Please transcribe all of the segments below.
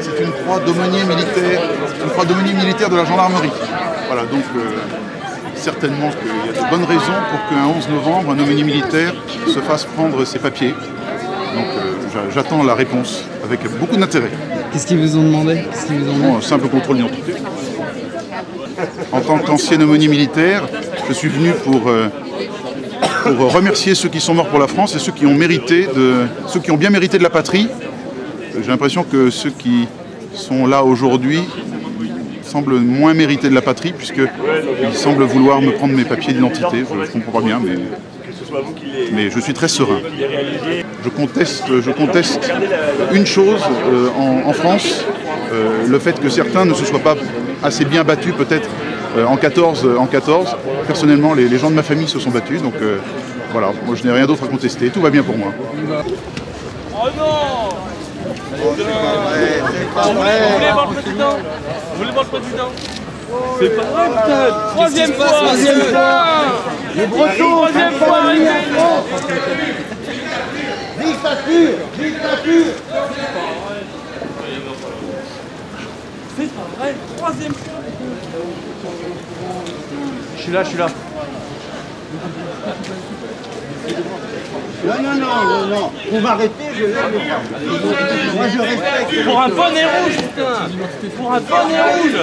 C'est une croix d'aumônier militaire, de la gendarmerie. Voilà, donc certainement qu'il y a de bonnes raisons pour qu'un 11 novembre, un aumônier militaire se fasse prendre ses papiers. Donc j'attends la réponse avec beaucoup d'intérêt. Qu'est-ce qu'ils vous ont demandé? Un simple contrôle d'identité. En tant qu'ancien aumônier militaire, je suis venu pour remercier ceux qui sont morts pour la France et ceux qui ont bien mérité de la patrie. J'ai l'impression que ceux qui sont là aujourd'hui semblent moins mériter de la patrie, puisqu'ils semblent vouloir me prendre mes papiers d'identité. Je ne comprends pas bien, mais je suis très serein. Je conteste une chose en France, le fait que certains ne se soient pas assez bien battus, peut-être en 14. Personnellement, les gens de ma famille se sont battus, donc voilà, moi je n'ai rien d'autre à contester, tout va bien pour moi. Oh non! C'est pas vrai! Vous voulez voir le président? Vous voulez voir le président? C'est pas vrai, putain! Troisième fois! Les Bretons! Troisième fois! Dictature! Dictature! C'est pas vrai! Troisième fois! Je suis là. Non. Vous m'arrêtez, je lève le bras. Moi, je respecte. Pour un bonnet rouge, putain! Pour un bonnet rouge!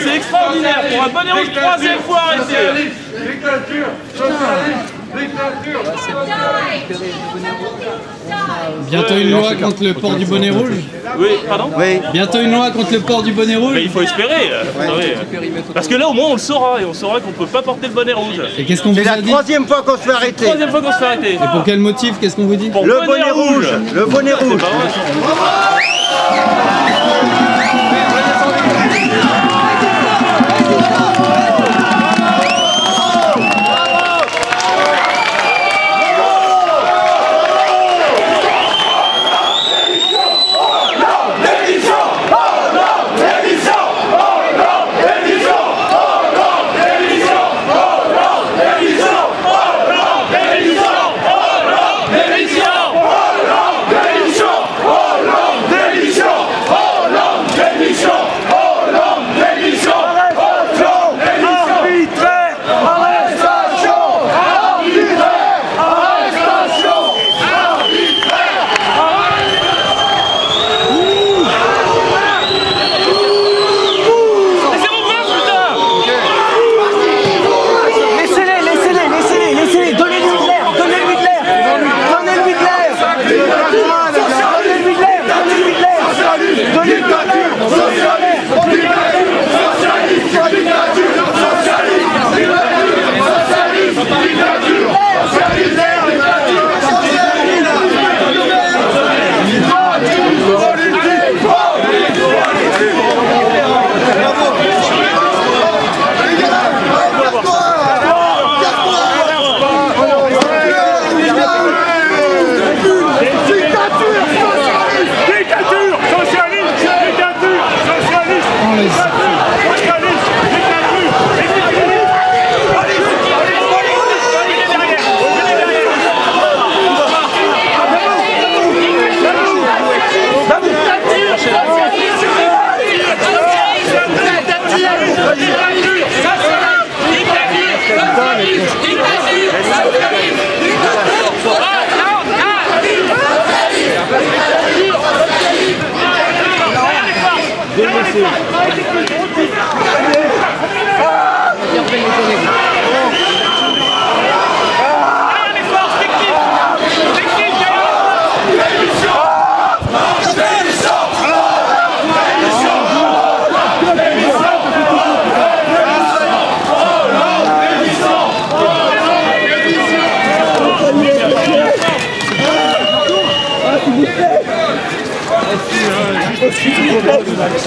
C'est extraordinaire! Pour un bonnet rouge, troisième fois arrêté! Dictature! Socialiste! Dictature! Bientôt une loi contre le port du bonnet rouge? Oui, pardon? Oui. Bientôt une loi contre le port du bonnet rouge? Mais il faut espérer. Parce que là, au moins, on le saura. Et on saura qu'on peut pas porter le bonnet rouge. Et qu'est-ce qu'on vous a dit? C'est la troisième fois qu'on se fait arrêter. Troisième fois qu'on se fait arrêter. Et pour quel motif? Qu'est-ce qu'on vous dit? Pour Le bonnet rouge. Le bonnet rouge.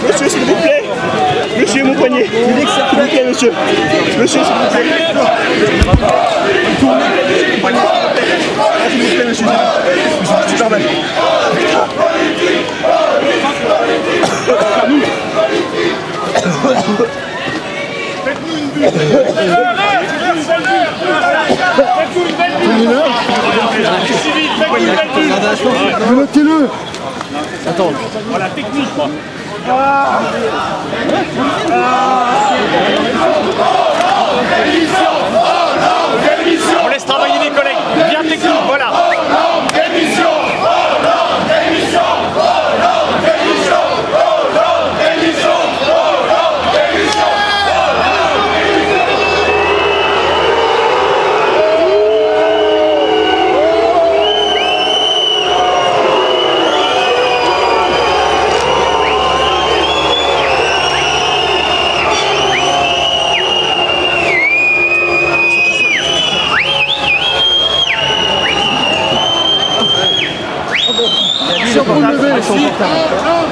Monsieur, s'il vous plaît. Monsieur, mon poignet. S'il vous plaît, monsieur. Monsieur, s'il vous plaît. Tournez, mon poignet. S'il vous plaît, monsieur. Super mal. Menotez-le. Attends. Voilà, technique, moi. On laisse travailler les collègues. Bien technique, voilà.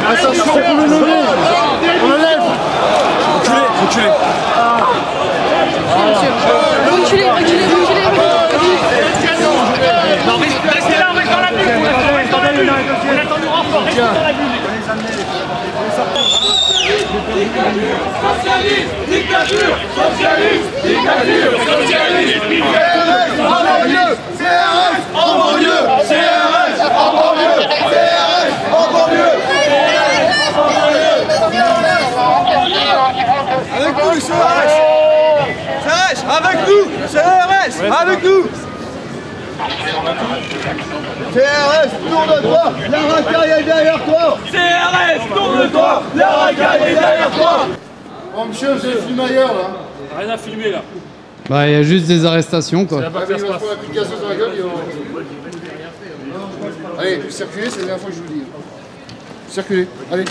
Attention pour le lever. On le lève. Reculez. Reculez. Non, restez là, on reste dans la bulle. On attend du renfort, restez dans la bulle. Socialiste, dictature, socialiste, dictature, socialiste, dictature. En banlieue, CRS, en banlieue, CRS, en banlieue, CRS, en banlieue. Avec nous, CRS! CRS, avec nous! CRS, avec nous! CRS, tourne-toi! La racaille est derrière toi! CRS, tourne-toi, la racaille est derrière toi. Bon, monsieur, vous avez filmé ailleurs là. Rien à filmer là. Bah, il y a juste des arrestations, quoi. Il va se prendre un coup de gaz dans la gueule. Allez, circulez, c'est la dernière fois que je vous le dis. Circulez, allez.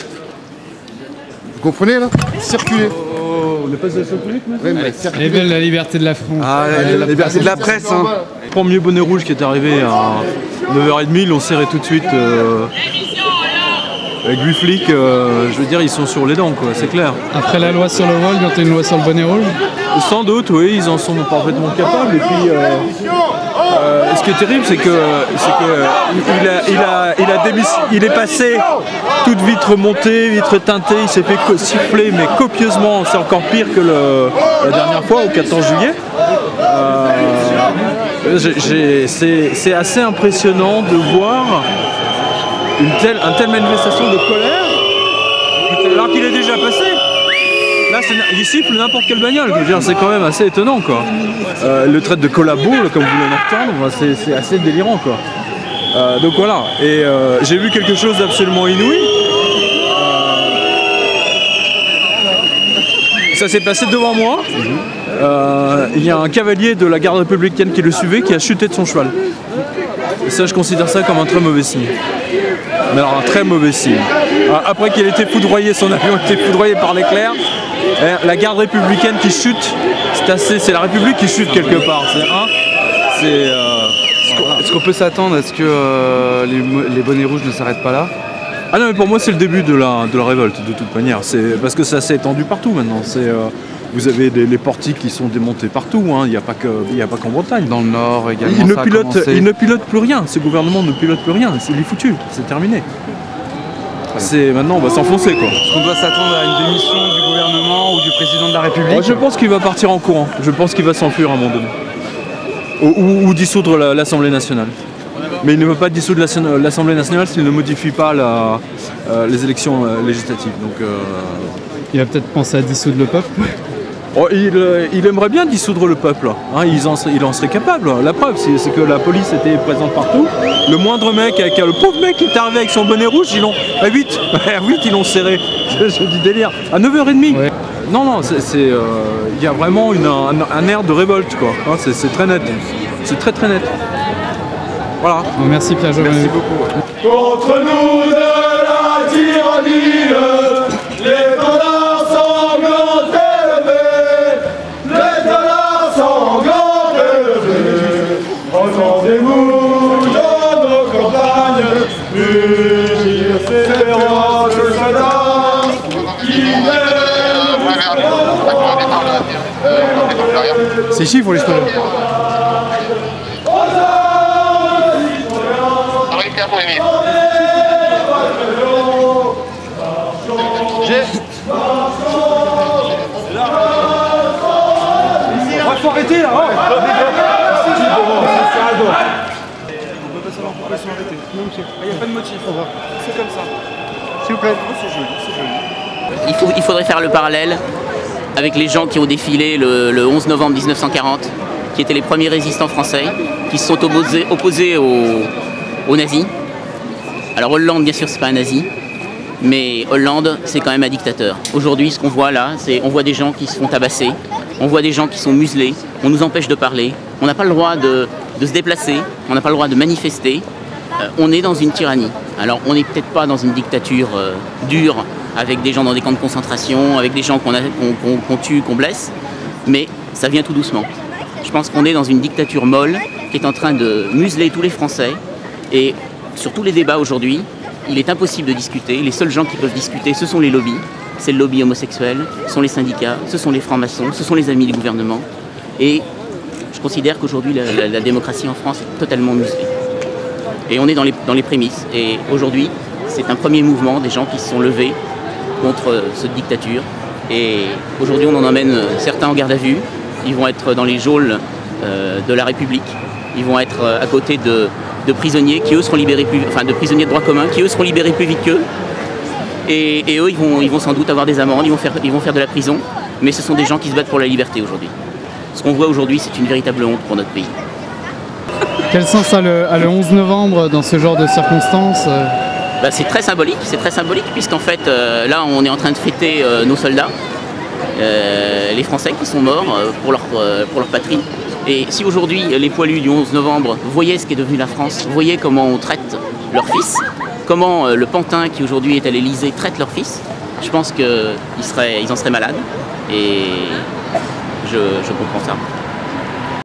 Vous comprenez là? Circulez. On n'est pas sur le public, Ouais, mais Elle est circulez. belle la liberté de la France. Ah, la liberté de la presse, hein. Premier bonnet rouge qui est arrivé à 9h30, ils l'ont serré tout de suite. Avec 8 flics, je veux dire, ils sont sur les dents, quoi, c'est clair. Après la loi sur le vol, quand il y a une loi sur le bonnet rouge. Sans doute, oui, ils en sont parfaitement capables. Et puis, ce qui est terrible, c'est que il est passé toute vitre montée, vitre teintée. Il s'est fait siffler, mais copieusement. C'est encore pire que la dernière fois, au 14 juillet. C'est assez impressionnant de voir une telle manifestation de colère, alors qu'il est déjà passé. Là, il siffle n'importe quelle bagnole. Je veux dire, c'est quand même assez étonnant, quoi. Le traite de collabo, comme vous voulez l'entendre, c'est assez délirant, quoi. Donc voilà. Et j'ai vu quelque chose d'absolument inouï. Ça s'est passé devant moi. Il y a un cavalier de la garde républicaine qui le suivait, qui a chuté de son cheval. Et ça, je considère ça comme un très mauvais signe. Mais alors un très mauvais signe. Après qu'il ait été foudroyé, son avion a été foudroyé par l'éclair, la garde républicaine qui chute, c'est la République qui chute quelque part. Est-ce qu'on peut s'attendre à ce que les bonnets rouges ne s'arrêtent pas là? Ah non, mais pour moi c'est le début de la révolte de toute manière. C'est parce que ça s'est étendu partout maintenant. Vous avez les portiques qui sont démontés partout, hein. Il n'y a pas qu'en Bretagne. Dans le Nord également. Il ne pilote plus rien, ce gouvernement ne pilote plus rien, il est foutu, c'est terminé. Maintenant on va s'enfoncer, quoi. Est-ce qu'on doit s'attendre à une démission du gouvernement ou du président de la République? Je pense qu'il va partir en courant, je pense qu'il va s'enfuir à un moment donné. Ou dissoudre l'Assemblée nationale. Mais il ne veut pas dissoudre l'Assemblée nationale s'il ne modifie pas les élections législatives. Donc, Il va peut-être penser à dissoudre le peuple. Oh, il aimerait bien dissoudre le peuple, hein, il en serait capable. La preuve, c'est que la police était présente partout. Le moindre mec, le pauvre mec qui est arrivé avec son bonnet rouge, à 8, ils l'ont serré. Je dis délire. À 9h30. Ouais. Non, il y a vraiment un air de révolte, quoi. Hein, c'est très net. C'est très très net. Voilà. Bon, merci Pierre Jovenel. Merci beaucoup. Contre nous de la tyrannie, les dollars sanglants élevés, les dollars sanglants élevés. Entendez-vous dans nos campagnes mugir ces féroces soldats qui mènent. C'est ici, il faut les spoiler. Faut arrêter là! On peut pas savoir pourquoi ils sont arrêtés. Non, monsieur. Au revoir. C'est comme ça. S'il vous plaît. C'est joli, c'est joli. Il faudrait faire le parallèle avec les gens qui ont défilé le 11 novembre 1940, qui étaient les premiers résistants français, qui se sont opposés aux nazis. Alors Hollande, bien sûr, c'est pas un nazi, mais Hollande, c'est quand même un dictateur. Aujourd'hui, ce qu'on voit là, c'est on voit des gens qui se font tabasser, on voit des gens qui sont muselés, on nous empêche de parler, on n'a pas le droit de se déplacer, on n'a pas le droit de manifester. On est dans une tyrannie. Alors on n'est peut-être pas dans une dictature dure, avec des gens dans des camps de concentration, avec des gens qu'on tue, qu'on blesse, mais ça vient tout doucement. Je pense qu'on est dans une dictature molle qui est en train de museler tous les Français. Et sur tous les débats aujourd'hui, il est impossible de discuter. Les seuls gens qui peuvent discuter, ce sont les lobbies. C'est le lobby homosexuel, ce sont les syndicats, ce sont les francs-maçons, ce sont les amis du gouvernement. Et je considère qu'aujourd'hui, la démocratie en France est totalement muselée. Et on est dans les prémices. Et aujourd'hui, c'est un premier mouvement des gens qui se sont levés contre cette dictature. Et aujourd'hui, on en emmène certains en garde à vue. Ils vont être dans les geôles de la République. Ils vont être à côté de prisonniers qui, eux, seront libérés de prisonniers de droit commun, qui, eux, seront libérés plus vite qu'eux. Et eux, ils vont sans doute avoir des amendes, ils vont faire de la prison. Mais ce sont des gens qui se battent pour la liberté aujourd'hui. Ce qu'on voit aujourd'hui, c'est une véritable honte pour notre pays. Quel sens a le 11 novembre dans ce genre de circonstances? C'est très symbolique puisqu'en fait là on est en train de fêter nos soldats, les Français qui sont morts pour leur patrie. Et si aujourd'hui les poilus du 11 novembre voyaient ce qu'est devenu la France, voyaient comment on traite leurs fils, comment le pantin qui aujourd'hui est à l'Elysée traite leurs fils, je pense qu'ils en seraient malades et je comprends ça.